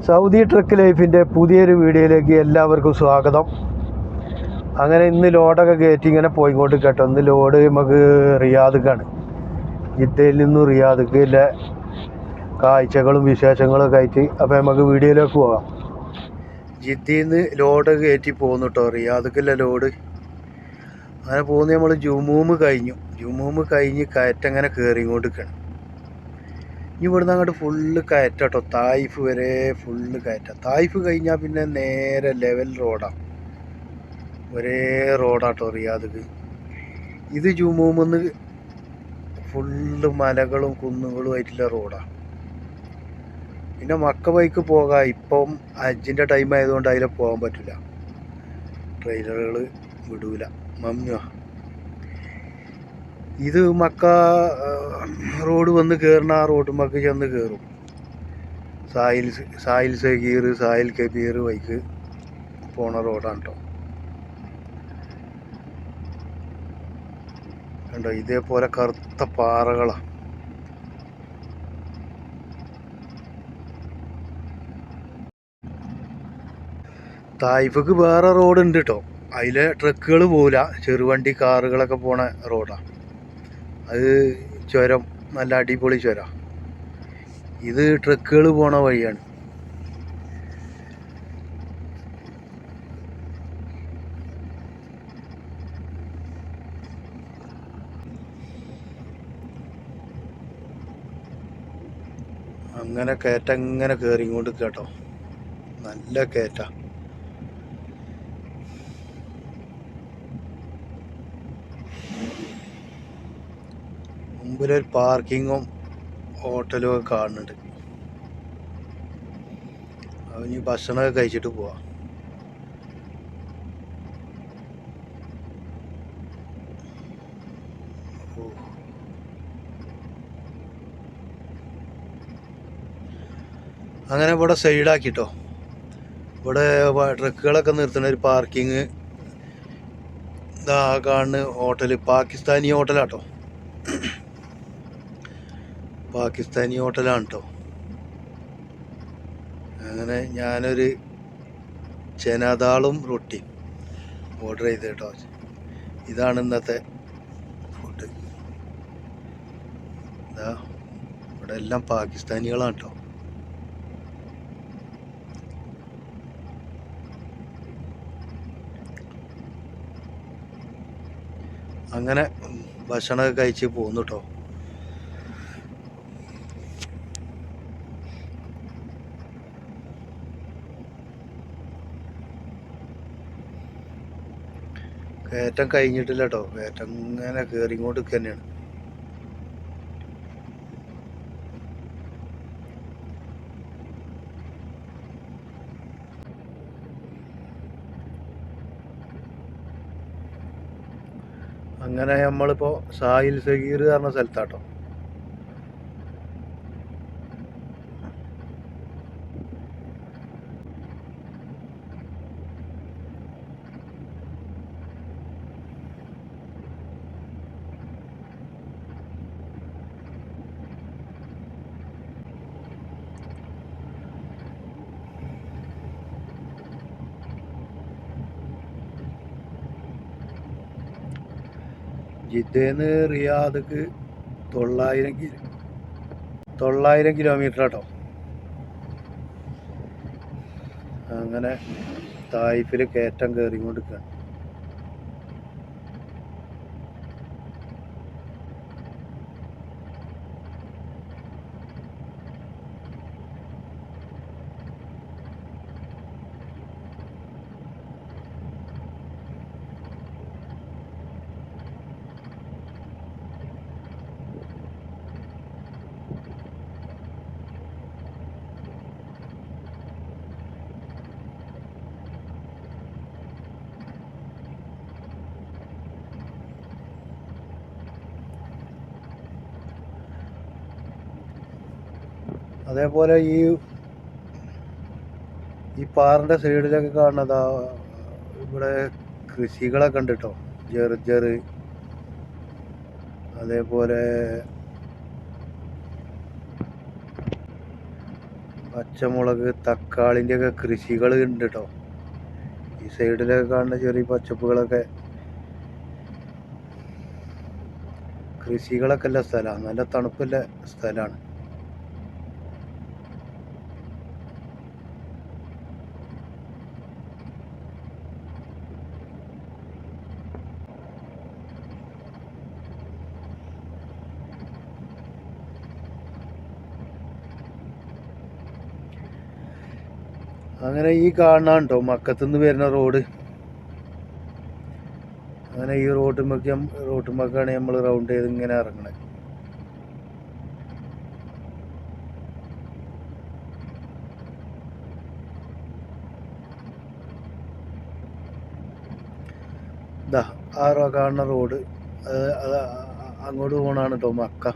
Saudi truck ലൈഫിൻ്റെ പുതിയൊരു വീഡിയോയിലേക്ക് എല്ലാവർക്കും സ്വാഗതം. അങ്ങനെ ഇന്ന് ലോഡൊക്കെ കയറ്റി ഇങ്ങനെ പോയിക്കൊണ്ട് കേട്ടോ. ഇന്ന് ലോഡ് നമുക്ക് റിയാദിക്കാണ്. ജിദ്ദയിൽ നിന്നും റിയാദിക്കിലെ കാഴ്ചകളും വിശേഷങ്ങളും ഒക്കെ ആയിട്ട് അപ്പോൾ നമുക്ക് വീഡിയോയിലേക്ക് പോകാം. ജിദ്ദയിൽ നിന്ന് ലോഡ് കയറ്റി പോകുന്നു കേട്ടോ, റിയാദിക്കിലെ ലോഡ്. അങ്ങനെ പോകുന്നത് നമ്മൾ ജുമൂമ് കഴിഞ്ഞ് കയറ്റങ്ങനെ കയറിക്കൊണ്ടിരിക്കുകയാണ്. ഇനി ഇവിടുന്ന് അങ്ങോട്ട് ഫുള്ള് കയറ്റം കേട്ടോ, തായിഫ് വരെ ഫുള്ള് കയറ്റം. തായിഫ് കഴിഞ്ഞാൽ പിന്നെ നേരെ ലെവൽ റോഡാണ്, ഒരേ റോഡാട്ടോ റിയാദിക്ക്. ഇത് ജുമൂമെന്ന് ഫുള്ള് മലകളും കുന്നുകളും ആയിട്ടുള്ള റോഡാണ്. പിന്നെ മക്ക ബൈക്ക് പോകാം. ഇപ്പം ഹജ്ജിൻ്റെ ടൈം ആയതുകൊണ്ട് അതിൽ പോകാൻ പറ്റില്ല, ട്രെയിലറുകൾ വിടൂല, മമ്മിയോ. ഇത് മക്ക റോഡ് വന്ന് കയറുന്ന ആ റോഡുമ്മക്ക് ചെന്ന് കയറും. സാഹിൽ സഗീർ, സാഹിൽ കബീർ ബൈക്ക് പോണ റോഡാണ് കേട്ടോ. കണ്ടോ, ഇതേപോലെ കറുത്ത പാറകളാണ്. തായിഫക്ക് വേറെ റോഡ് ഉണ്ട് കേട്ടോ, അതിലെ ട്രക്കുകൾ പോവില്ല, ചെറുവണ്ടി കാറുകളൊക്കെ പോണ റോഡാണ്. അത് ചുരം, നല്ല അടിപൊളി ചുരം. ഇത് ട്രക്കുകൾ പോണ വഴിയാണ്. അങ്ങനെ കയറ്റം ഇങ്ങനെ കയറിക്കൊണ്ട് കേട്ടോ, നല്ല കയറ്റ. മുമ്പിലൊരു പാർക്കിങ്ങും ഹോട്ടലും ഒക്കെ കാണുന്നുണ്ട്. അവന് ഭക്ഷണമൊക്കെ കഴിച്ചിട്ട് പോവാം. അങ്ങനെ ഇവിടെ സൈഡാക്കിട്ടോ, ഇവിടെ ട്രക്കുകളൊക്കെ നിർത്തുന്ന ഒരു പാർക്കിങ്. ഇതാ കാണുന്ന ഹോട്ടൽ പാകിസ്ഥാനി ഹോട്ടലാട്ടോ, പാകിസ്ഥാനി ഹോട്ടലാണ് കേട്ടോ. അങ്ങനെ ഞാനൊരു ചെനാദാളും റൊട്ടിയും ഓർഡർ ചെയ്ത് കേട്ടോ. ഇതാണ് ഇന്നത്തെ ഫുഡ്. ഇതാ ഇവിടെ എല്ലാം പാകിസ്ഥാനികളാണ് കേട്ടോ. അങ്ങനെ ഭക്ഷണമൊക്കെ കഴിച്ച് പോന്നു കേട്ടോ. കയറ്റം കഴിഞ്ഞിട്ടില്ല കേട്ടോ, കയറ്റം ഇങ്ങനെ കയറിങ്ങോട്ട് തന്നെയാണ്. അങ്ങനെ നമ്മളിപ്പോൾ സാഹിൽ സഗീർ പറഞ്ഞ സ്ഥലത്താട്ടോ. ജിദ്ദന്ന് റിയാദിക്ക് 900 കിലോമീറ്റർ കേട്ടോ. അങ്ങനെ തായിഫിൽ കയറ്റം കയറിക്കൊണ്ടിരിക്കുകയാണ്. അതേപോലെ ഈ പാറിൻ്റെ സൈഡിലൊക്കെ കാണുന്നതാ, ഇവിടെ കൃഷികളൊക്കെ ഉണ്ട് കേട്ടോ. ജർജർ, അതേപോലെ പച്ചമുളക്, തക്കാളിൻ്റെ ഒക്കെ കൃഷികൾ ഉണ്ട് കേട്ടോ. ഈ സൈഡിലൊക്കെ കാണുന്ന ചെറിയ പച്ചപ്പുകളൊക്കെ കൃഷികളൊക്കെ ഉള്ള സ്ഥലമാണ്. നല്ല തണുപ്പുള്ള സ്ഥലമാണ്. അങ്ങനെ ഈ കാണാൻ കേട്ടോ മക്കത്തുനിന്ന് വരുന്ന റോഡ്. അങ്ങനെ ഈ റോട്ടുമ്മക്കാണ് നമ്മൾ റൗണ്ട് ചെയ്ത് ഇങ്ങനെ ഇറങ്ങണത്. ഇതാ ആ കാണുന്ന റോഡ് അത് അങ്ങോട്ട് പോകണാണ് കേട്ടോ മക്ക.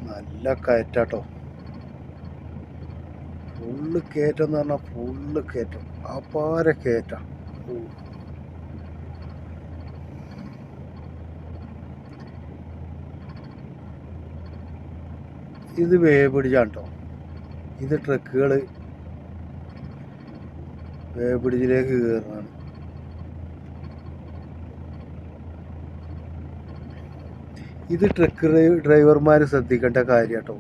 നല്ല കയറ്റാട്ടോ, ഫുള്ള് കയറ്റം എന്ന് പറഞ്ഞാൽ ഫുള്ള് കയറ്റം, അപാര കയറ്റം. ഇത് വേബിടിച്ചാണ് കേട്ടോ. ഇത് ട്രക്കുകൾ വേബിടിച്ചിലേക്ക് കയറുന്നതാണ്. ഇത് ട്രക്ക് ഡ്രൈവർമാർ ശ്രദ്ധിക്കേണ്ട കാര്യം കേട്ടോ.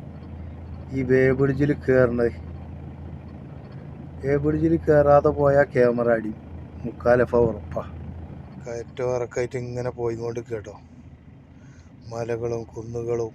ഈ വേബിടിച്ചിൽ കയറണത്, വേബിടിച്ചിൽ കയറാതെ പോയാൽ ക്യാമറ അടി 3/4 ഉറപ്പാ. കയറ്റം ഇറക്കായിട്ട് ഇങ്ങനെ പോയിക്കൊണ്ട് കേട്ടോ, മലകളും കുന്നുകളും.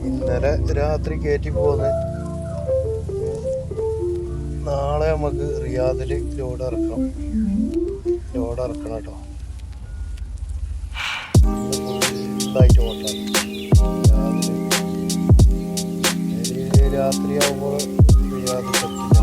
ഇന്നലെ രാത്രി കയറ്റി പോന്ന് നാളെ നമുക്ക് റിയാദിൽ ലോഡ് ഇറക്കണം കേട്ടോ. ഫുള്ളായിട്ട് ഓട്ടാണ് രാത്രിയാകുമ്പോൾ റിയാദിൽ എത്തില്ല.